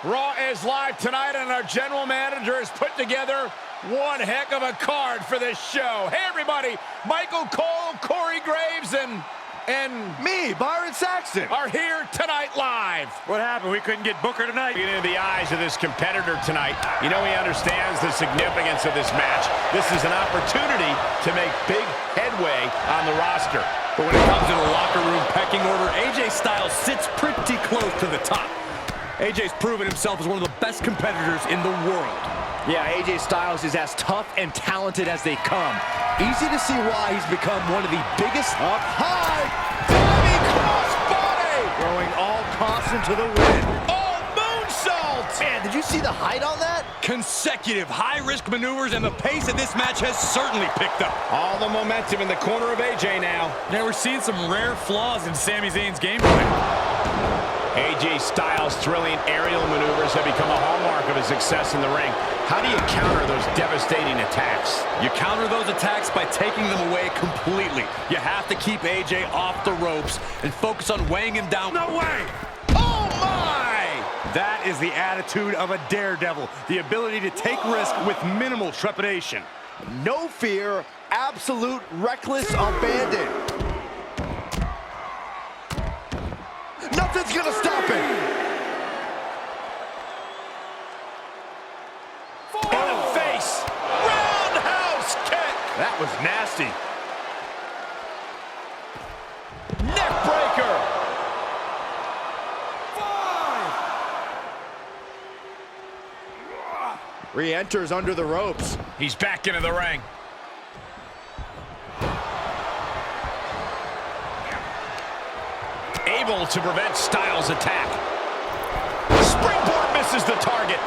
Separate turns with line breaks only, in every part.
Raw is live tonight, and our general manager has put together one heck of a card for this show. Hey, everybody, Michael Cole, Corey Graves, and
me, Byron Saxton,
are here tonight live.
What happened? We couldn't get Booker tonight.
Get into the eyes of this competitor tonight. You know he understands the significance of this match. This is an opportunity to make big headway on the roster.
But when it comes to the locker room pecking order, AJ Styles sits pretty close to the top. AJ's proven himself as one of the best competitors in the world.
Yeah, AJ Styles is as tough and talented as they come. Easy to see why he's become one of the biggest. Up high, diving crossbody, throwing all caution to the wind.
Oh, moonsault!
Man, did you see the height on that?
Consecutive high-risk maneuvers, and the pace of this match has certainly picked up.
All the momentum in the corner of AJ now.
Yeah, we're seeing some rare flaws in Sami Zayn's game plan.
AJ Styles' thrilling aerial maneuvers have become a hallmark of his success in the ring. How do you counter those devastating attacks?
You counter those attacks by taking them away completely. You have to keep AJ off the ropes and focus on weighing him down.
No way!
Oh, my!
That is the attitude of a daredevil. The ability to take risk with minimal trepidation.
No fear, absolute reckless abandon. Nothing's gonna stop it.
In the face. Roundhouse kick.
That was nasty.
Neck breaker.
5. Re-enters under the ropes.
He's back into the ring. Able to prevent Styles' attack. Springboard misses the target.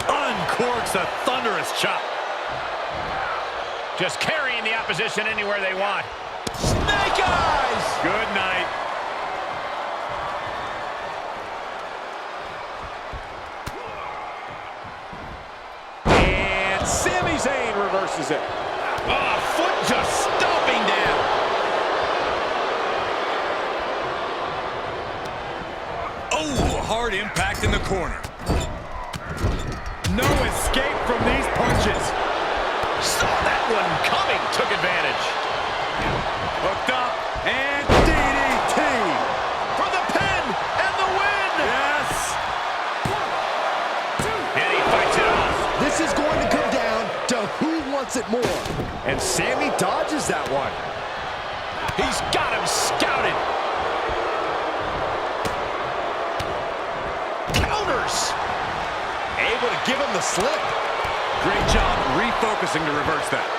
Uncorks a thunderous chop.
Just carrying the opposition anywhere they want. Snake eyes!
Good night.
And Sami Zayn reverses it. Oh, foot just stomping down.
Oh, hard impact in the corner. No escape from these punches.
Saw that one coming, took advantage.
Hooked up, and DDT.
For the pin and the win.
Yes.
1, 2. And he fights it off.
This is going to come down to who wants it more. And Sami dodges that one.
He's got him scouted. Counters.
Able to give him the slip.
Great job refocusing to reverse that.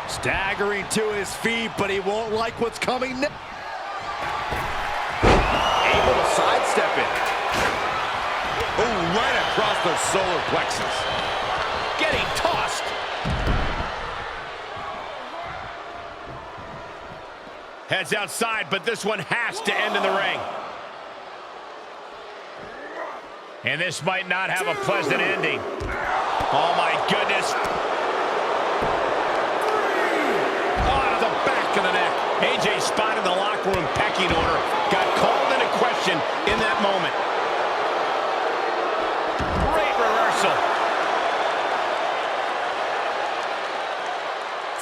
Staggering to his feet, but he won't like what's coming next. Able to sidestep it.
Oh, right across the solar plexus.
Getting tossed. Heads outside, but this one has to end in the ring. And this might not have a pleasant ending. Oh, my goodness. Oh, to the back of the neck. AJ spotted the locker room pecking order. Got called into question in that moment. Great reversal.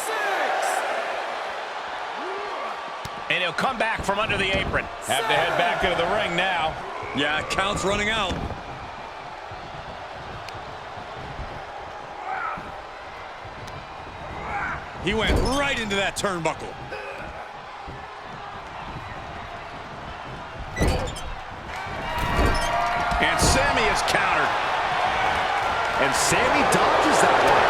6. And he'll come back from under the apron. Have to head back into the ring now.
Yeah, count's running out. He went right into that turnbuckle.
And Sami is countered.
And Sami dodges that one.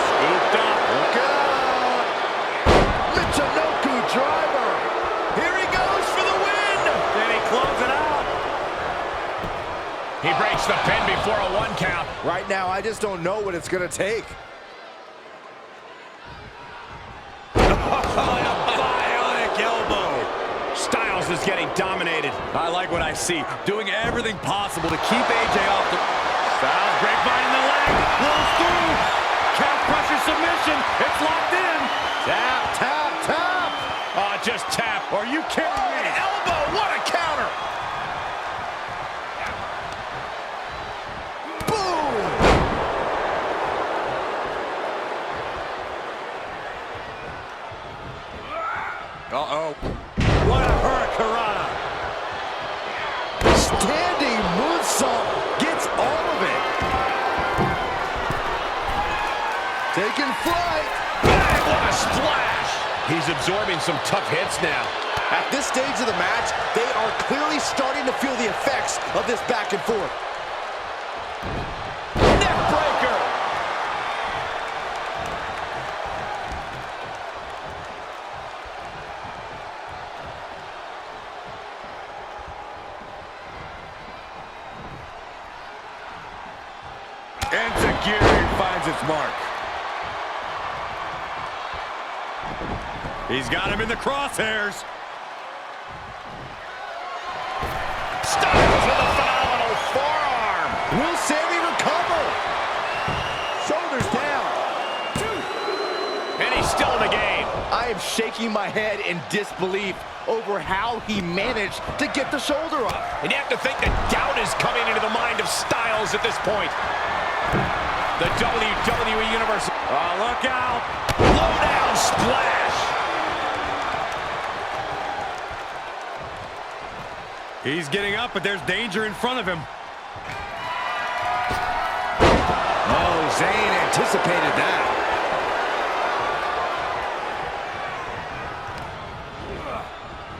Scooped up.
Look out! Michinoku driver.
Here he goes for the win.
Then he closes it out.
He breaks the pin before a 1 count.
Right now, I just don't know what it's going to take.
Bionic elbow.
Styles is getting dominated.
I like what I see. Doing everything possible to keep AJ off the...
Styles grapevine in the leg. Rolls through. Calf crusher submission. It's locked in.
Tap, tap, tap.
Oh, not just tap.
Are you kidding me?
An elbow, what a counter.
Boom!
Uh-oh. What a hurricanrana.
Standing moonsault gets all of it. Taking flight.
Bang, what a splash. He's absorbing some tough hits now.
At this stage of the match, they are clearly starting to feel the effects of this back and forth.
Neck breaker.
Enzuigiri finds its mark. He's got him in the crosshairs.
Styles with a phenomenal forearm.
Will Sami recover? Shoulders down.
And he's still in the game.
I am shaking my head in disbelief over how he managed to get the shoulder up.
And you have to think that doubt is coming into the mind of Styles at this point. The WWE Universe.
Oh, look out.
Low down splash.
He's getting up, but there's danger in front of him.
Oh, Zayn anticipated that.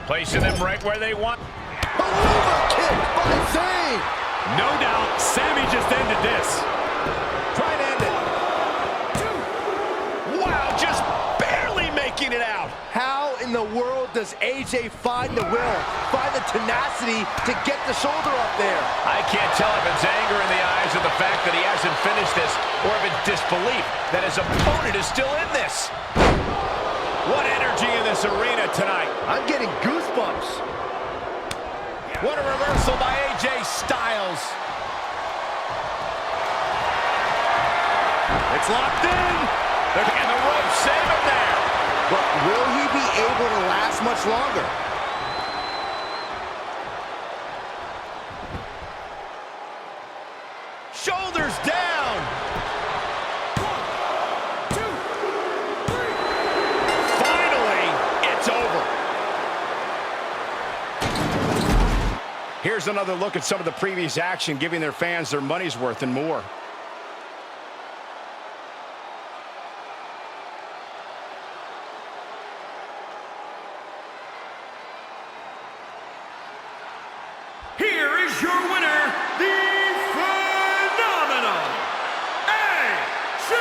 Placing them right where they want.
Believer kick by Zayn.
No doubt, Sami just ended this.
Try to end it. Wow, just barely making it out.
How in the world does AJ find the will, find the tenacity to get the shoulder up there?
I can't tell if it's anger in the eyes of the fact that he hasn't finished this, or if it's disbelief that his opponent is still in this. What energy in this arena tonight.
I'm getting goosebumps.
What a reversal by AJ Styles.
It's locked in.
And the rope save him there.
But will he be able to last much longer?
Shoulders down.
1, 2, 3.
Finally, it's over. Here's another look at some of the previous action, giving their fans their money's worth and more.
Here is your winner, the phenomenal AJ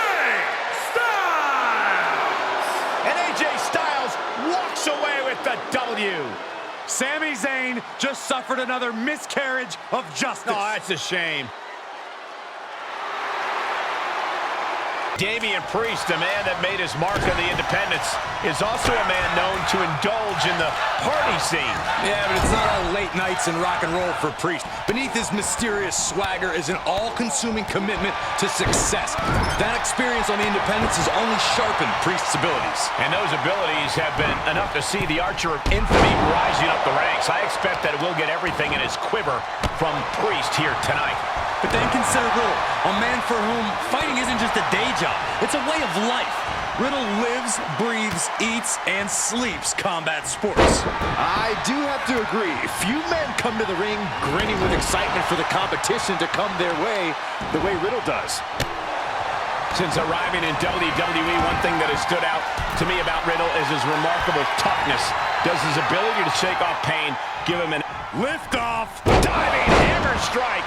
Styles!
And AJ Styles walks away with the W.
Sami Zayn just suffered another miscarriage of justice.
Oh, that's a shame. Damian Priest, a man that made his mark on the independents, is also a man known to indulge in the party scene.
Yeah, but it's not all late nights and rock and roll for Priest. Beneath his mysterious swagger is an all-consuming commitment to success. That experience on the independents has only sharpened Priest's abilities.
And those abilities have been enough to see the Archer of Infamy rising up the ranks. I expect that we'll get everything in his quiver from Priest here tonight.
But then consider Riddle, a man for whom fighting isn't just a day job. It's a way of life. Riddle lives, breathes, eats, and sleeps combat sports.
I do have to agree. Few men come to the ring grinning with excitement for the competition to come their way the way Riddle does.
Since arriving in WWE, one thing that has stood out to me about Riddle is his remarkable toughness. Does his ability to shake off pain give him an
Lift off.
diving hammer strike?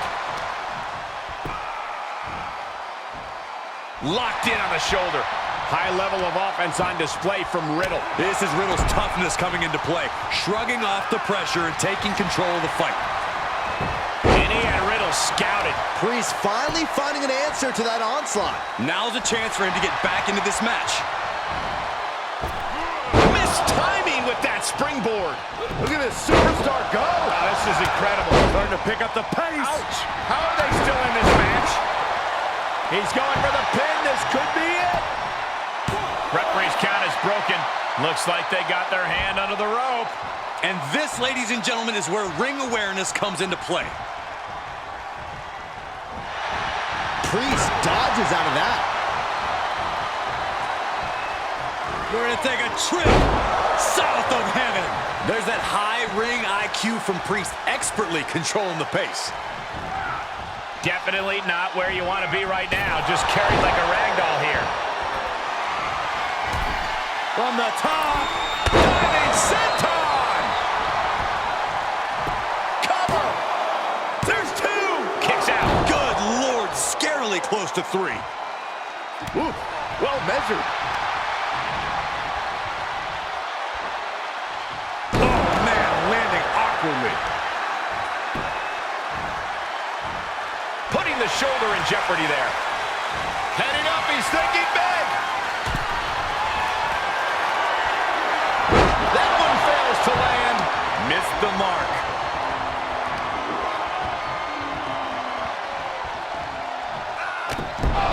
Locked in on the shoulder. High level of offense on display from Riddle.
This is Riddle's toughness coming into play, shrugging off the pressure and taking control of the fight.
And he had Riddle scouted.
Priest finally finding an answer to that onslaught.
Now's a chance for him to get back into this match.
Missed timing with that springboard.
Look at this superstar go.
Wow, this is incredible.
Starting to pick up the pace.
Ouch. How are they still in this match? He's going for the pin. This could be it. Referee's count is broken. Looks like they got their hand under the rope.
And this, ladies and gentlemen, is where ring awareness comes into play.
Priest dodges out of that.
We're going to take a trip south of heaven. There's that high ring IQ from Priest, expertly controlling the pace.
Definitely not where you want to be right now. Just carried like a ragdoll here.
From the top,
Diving senton! Cover! There's two! Kicks out.
good Lord, scarily close to 3.
Ooh, well measured.
Oh, man, landing awkwardly.
Putting the shoulder in jeopardy there. Heading up, he's thinking big. That one fails to land.
Missed the mark.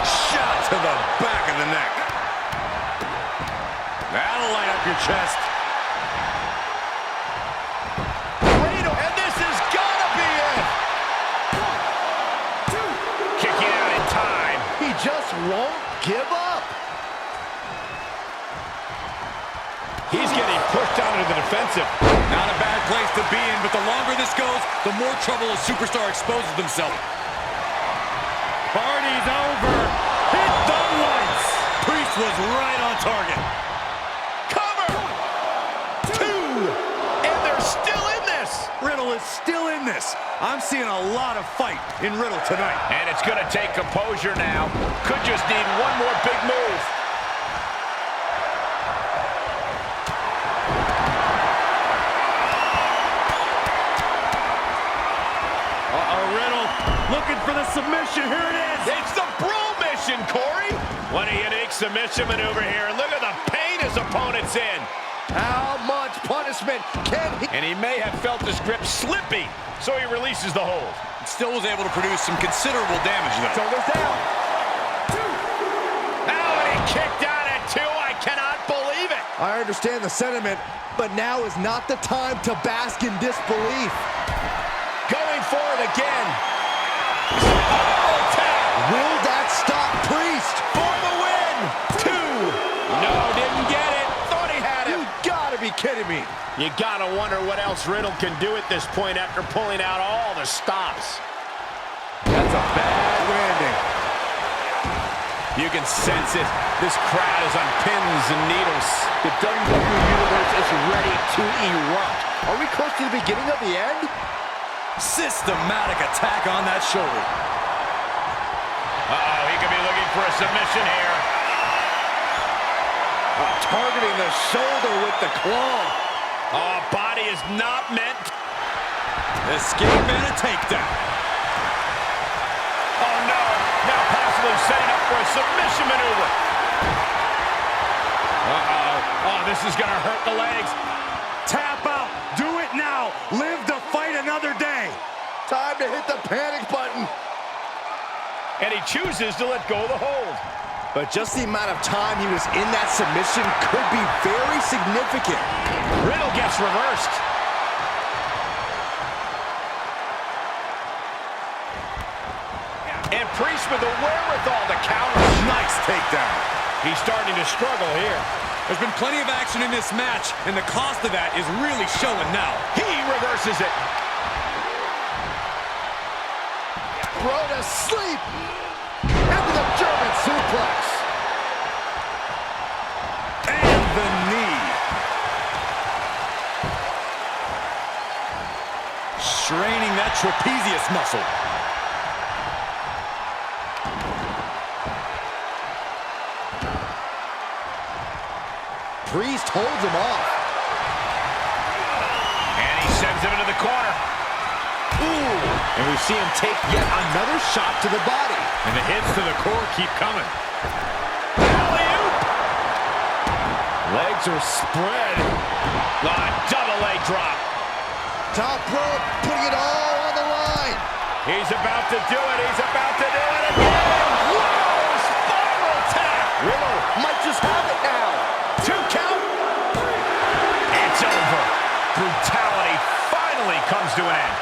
Shot to the back of the neck. That'll light up your chest.
Riddle, and this has gotta be it. 1, 2. Kicking out in time.
He just won't give up.
He's getting pushed down into the defensive.
Not a bad place to be in, but the longer this goes, the more trouble a superstar exposes themselves.
Party's over. Hit the lights.
Priest was right on target.
Cover. 2. And they're still in this.
Riddle is still in this. I'm seeing a lot of fight in Riddle tonight.
And it's going to take composure now. Could just need one more big move.
Looking for the submission. Here it is.
It's the Brawl mission, Corey. What a unique submission maneuver here. And look at the pain his opponent's in.
How much punishment can he?
And he may have felt his grip slipping, so he releases the hold.
Still was able to produce some considerable damage, though.
Shoulders down.
2. Oh, and he kicked out at 2. I cannot believe it.
I understand the sentiment, but now is not the time to bask in disbelief.
Going for it again. Oh, tap.
Will that stop Priest?
For the win. 2. No, didn't get it. Thought he had it.
You gotta be kidding me.
You gotta wonder what else Riddle can do at this point after pulling out all the stops.
That's a bad landing.
You can sense it. This crowd is on pins and needles.
The WWE Universe is ready to erupt. Are we close to the beginning of the end?
Systematic attack on that shoulder.
Uh-oh, he could be looking for a submission here.
Targeting the shoulder with the claw.
Oh, body is not meant.
Escape and a takedown.
Oh, no. Now possibly setting up for a submission maneuver. Uh-oh. Oh, this is going to hurt the legs.
Tap out. Do it now. Live to fight another day.
Time to hit the panic button.
And he chooses to let go of the hold.
But just the amount of time he was in that submission could be very significant.
Riddle gets reversed. And Priest with the wherewithal to counter.
Nice takedown.
He's starting to struggle here.
There's been plenty of action in this match, and the cost of that is really showing now.
He reverses it.
Throw to sleep. Into the German suplex.
And the knee.
Straining that trapezius muscle.
Priest holds him off.
And he sends him into the corner.
Ooh. And we see him take yet another shot to the body.
And the hits to the core keep coming. Alley-oop. Legs are spread. Double leg drop.
Top rope, putting it all on the line.
He's about to do it. He's about to do it again. Whoa! Spiral tap.
Riddle might just have it now.
2 count. comes to an end.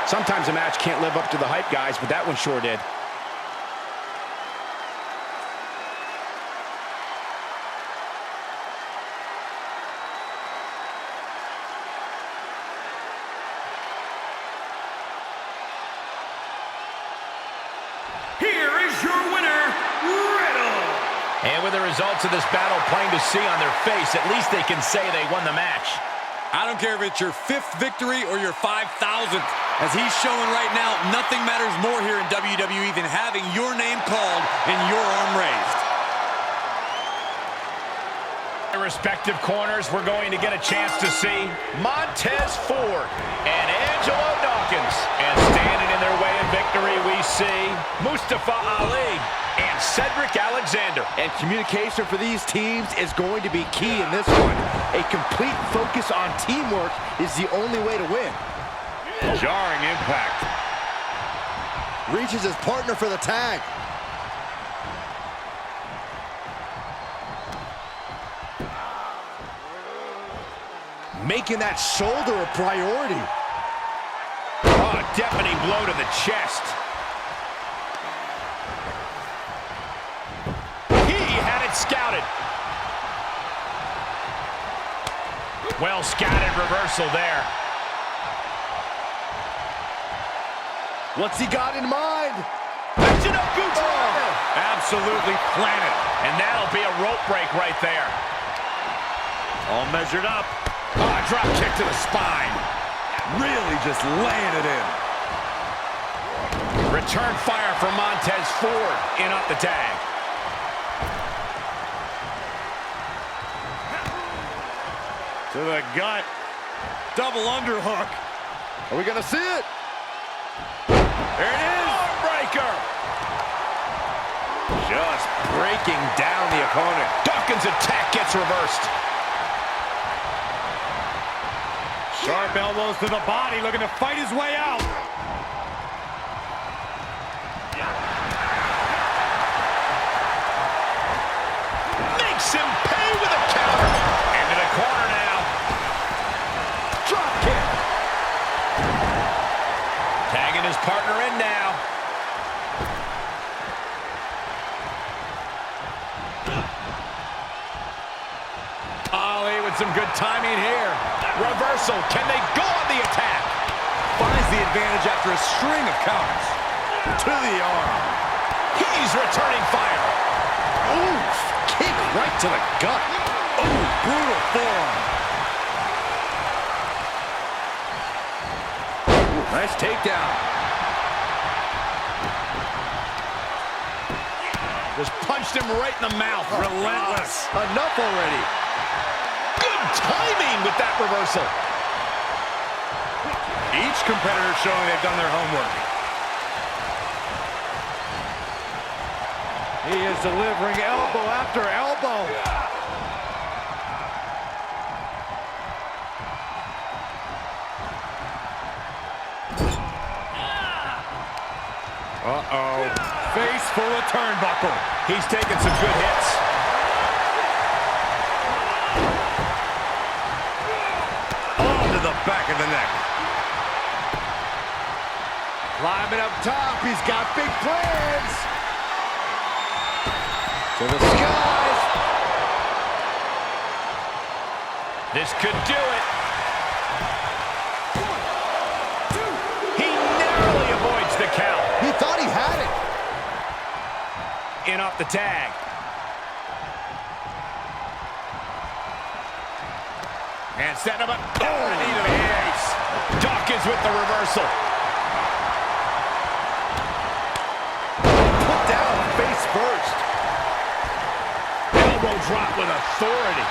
Sometimes a match can't live up to the hype, guys, but that one sure did.
Here is your winner, Riddle.
And with the results of this battle plain to see on their face, at least they can say they won the match.
I don't care if it's your 5th victory or your 5,000th. As he's showing right now, nothing matters more here in WWE than having your name called and your arm raised.
Their respective corners, we're going to get a chance to see Montez Ford and Angelo Dawkins. And standing in their way of victory, we see Mustafa Ali and Cedric Alexander.
And communication for these teams is going to be key in this one. A complete focus on teamwork is the only way to win.
Jarring impact.
Reaches his partner for the tag. Making that shoulder a priority.
Oh, a deafening blow to the chest. He had it scouted. Well scouted reversal there.
What's he got in mind?
Absolutely planted.
And that'll be a rope break right there.
All measured up.
Oh, drop kick to the spine.
Really just laying it in.
Return fire from Montez Ford. In up the tag.
To the gut. Double underhook.
Are we gonna see it?
There it is.
Breaker.
Just breaking down the opponent.
Dawkins' attack gets reversed.
Sharp elbows to the body, looking to fight his way out.
Makes him pay with a counter. Into the corner now. Drop kick. Tagging his partner in now. Ali with some good timing here. Reversal. Can they go on the attack?
Finds the advantage after a string of counters. To the arm.
He's returning fire.
Oof! Kick right to the gut.
Ooh, brutal forearm.
Ooh, nice takedown.
Just punched him right in the mouth.
Relentless.
Enough already.
Good timing with that reversal.
Each competitor showing they've done their homework.
He is delivering elbow after elbow.
Uh-oh. Face full of turnbuckle.
He's taking some good hits.
Onto the back of the neck.
Climbing up top, he's got big plans. To the skies.
This could do it. He narrowly avoids the count.
He thought he had it.
In off the tag. And setting him up. Oh, knee to the face. Dawkins with the reversal.
Put down face first.
Elbow drop with authority.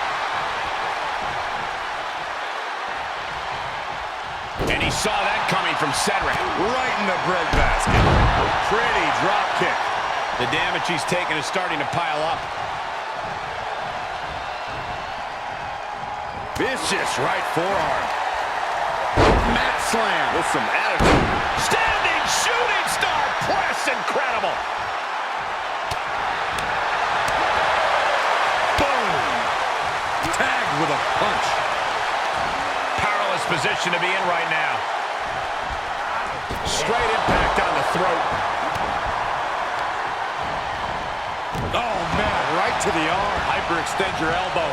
And he saw that coming from Cedric.
Right in the breadbasket. Pretty drop kick.
The damage he's taken is starting to pile up.
Vicious right forearm. Mat slam with some attitude.
Standing shooting star press. Incredible.
Boom. Tagged with a punch.
Powerless position to be in right now. Straight impact on the throat.
Oh, man, right to the arm.
Hyperextend your elbow.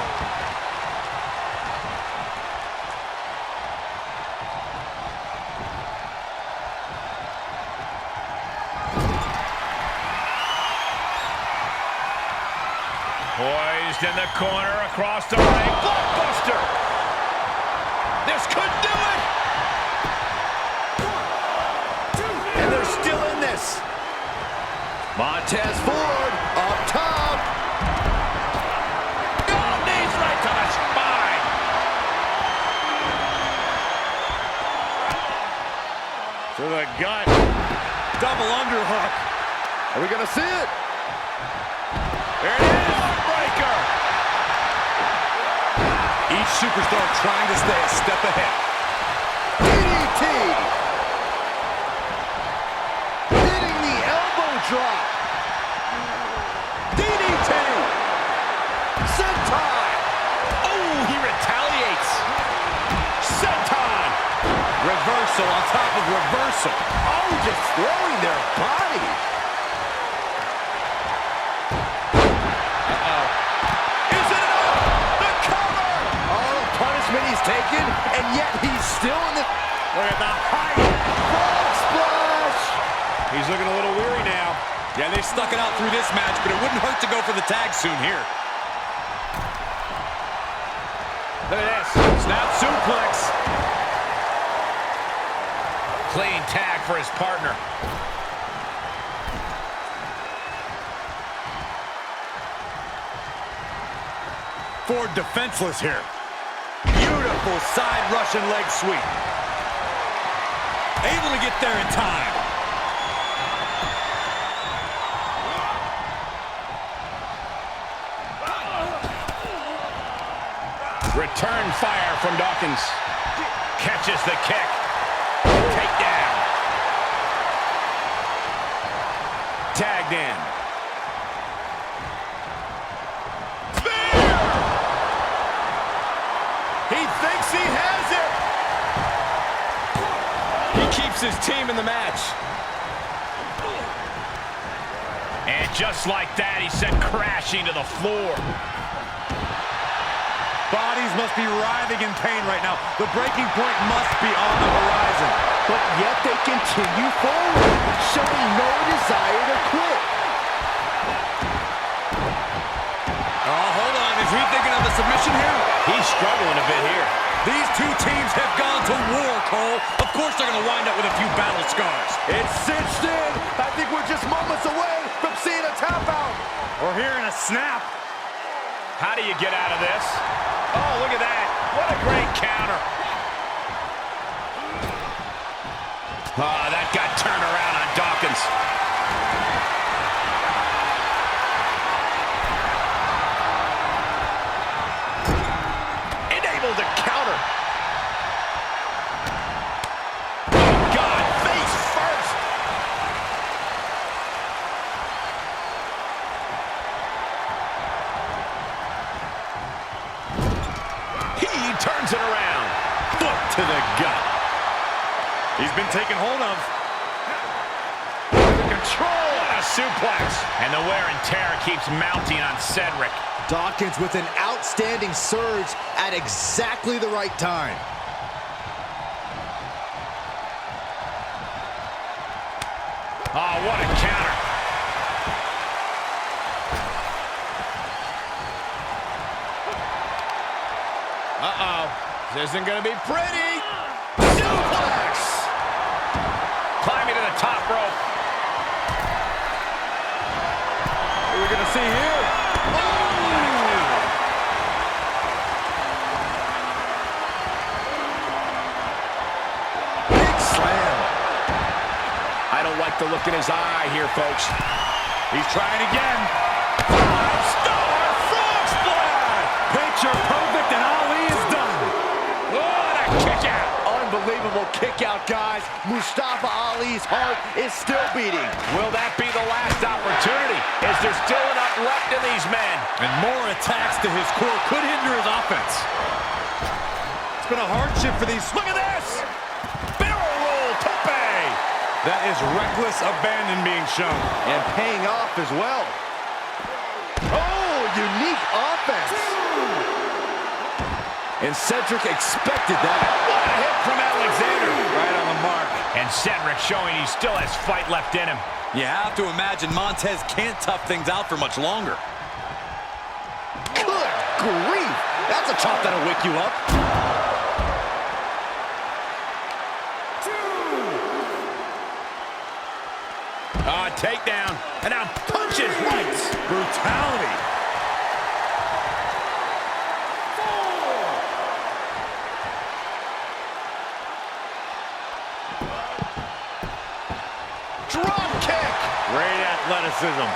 Poised in the corner, across the ring. Blockbuster! This could do it!
And they're still in this. Montez Ford up top.
Oh, knees right to the spine.
To the gut. Double underhook.
Are we going to see it?
There it is. Breaker.
Each superstar trying to stay a step ahead.
DDT. Hitting the elbow drop. DDT. Senton.
Oh, he retaliates. Senton.
Reversal on top of reversal.
Oh, just throwing their body.
Is it enough? The cover.
All the punishment he's taken, and yet he's still in the...
Look at the height.
Frog splash.
He's looking a little weary now.
Yeah, they stuck it out through this match, but it wouldn't hurt to go for the tag soon here.
Look at this. Snap suplex. Clean tag for his partner.
Ford defenseless here. Beautiful side Russian leg sweep.
Able to get there in time.
Return fire from Dawkins. Catches the kick. Takedown. Tagged in. Spear! He thinks he has it. He keeps his team in the match. And just like that, he sent crashing to the floor.
Bodies must be writhing in pain right now. The breaking point must be on the horizon.
But yet they continue forward, showing no desire to quit.
Oh, hold on. Is he thinking of a submission here?
He's struggling a bit here.
These two teams have gone to war, Cole. Of course they're going to wind up with a few battle scars.
It's cinched in. I think we're just moments away from seeing a tap out.
We're hearing a snap.
How do you get out of this? Oh, look at that. What a great counter. Oh, that got turned around on Dawkins. Enabled to counter. Oh, God, face first. He turns it around. Foot to the gut.
He's been taken hold of.
Under control. What a suplex. And the wear and tear keeps mounting on Cedric.
Dawkins with an outstanding surge at exactly the right time.
Oh, what a counter. Uh-oh. This isn't going to be pretty. Suplex. Climbing to the top rope.
What are we going to see here?
Big slam.
I don't like the look in his eye here, folks.
He's trying again.
Five-star frog splash.
Picture perfect, and Ali is done.
What a kick out.
Unbelievable kick out, guys. Mustafa Ali's heart is still beating.
Will that be the last opportunity? Is there still enough left in these men?
And more attacks to his core could hinder his offense. It's been a hardship for these.
Look at this! Barrel roll tope!
That is reckless abandon being shown.
And paying off as well. Oh, unique offense. And Cedric expected that.
What a hit from Alexander.
Right on the mark.
And Cedric showing he still has fight left in him.
You have to imagine Montez can't tough things out for much longer.
Good grief. That's a chop that'll wake you up.
Takedown. And now punches right.
Brutality.
Drop kick.
Great athleticism.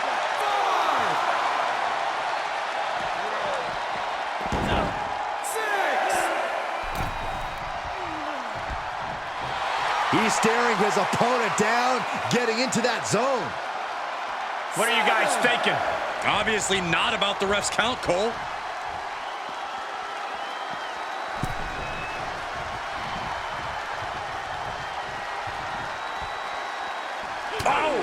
He's staring his opponent down, getting into that zone.
What are you guys thinking?
Obviously not about the ref's count, Cole.
Oh!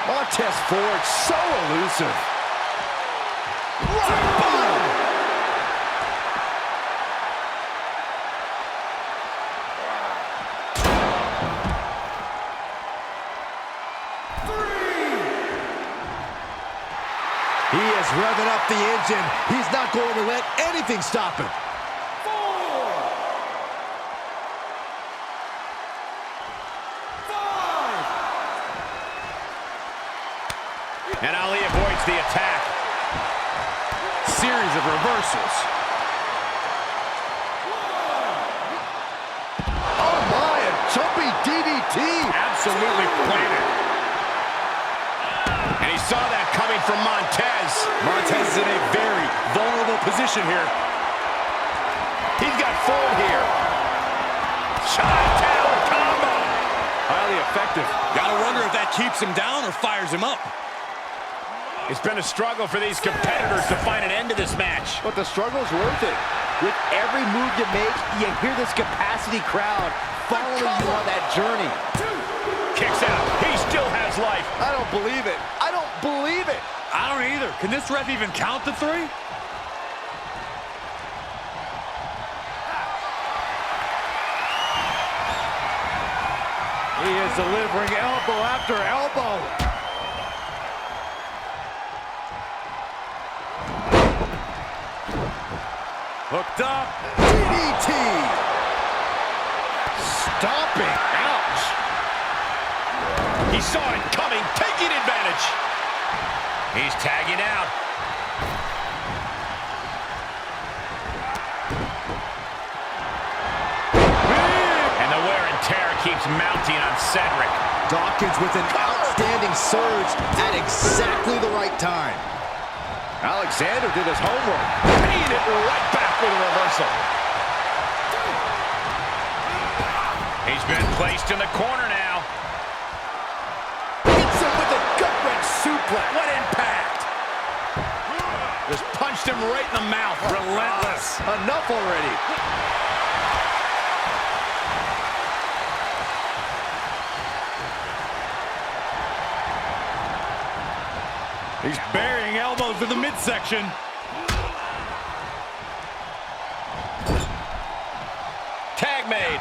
Montez Ford, so elusive. Right bottom. He is revving up the engine. He's not going to let anything stop him.
And Ali avoids the attack.
Series of reversals.
Oh my, a jumping DDT.
Absolutely planted. And he saw that coming from Montez.
Montez is in a very vulnerable position here.
He's got Ford here. Chi-town combo.
Highly effective.
Gotta wonder if that keeps him down or fires him up.
It's been a struggle for these competitors to find an end to this match.
But the struggle's worth it. With every move you make, you hear this capacity crowd following you on that journey.
Kicks out. He still has life.
I don't believe it. I don't believe it.
I don't either. Can this ref even count to 3? He is delivering elbow after elbow. Hooked up.
DDT. Stomping. Ouch.
He saw it coming, taking advantage. He's tagging out. And the wear and tear keeps mounting on Cedric.
Dawkins with an outstanding surge at exactly the right time. Alexander did his homework.
Paying it right back with a reversal. He's been placed in the corner now.
Hits him with a gut-wrench suplex.
What impact! Just punched him right in the mouth.
Relentless.
Enough already.
He's burying elbows to the midsection.
Tag made.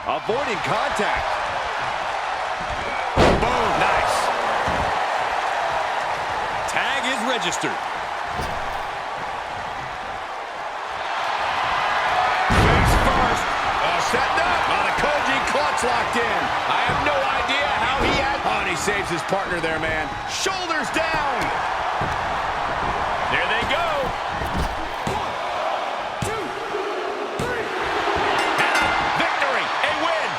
Avoiding contact.
Boom, nice.
Tag is registered.
Face first. Setting up. The Koji clutch locked in. I have no idea how he had... Oh, and he saves his partner there, man. Shoulders down. There they go. 1, 2, 3. And a victory. A win.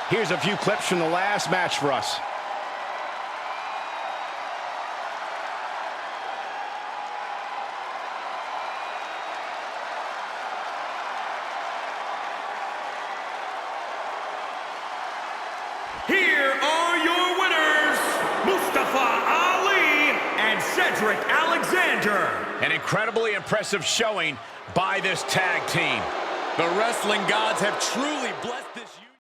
Here's a few clips from the last match for us.
Here are your winners, Mustafa Cedric Alexander.
An incredibly impressive showing by this tag team.
The wrestling gods have truly blessed this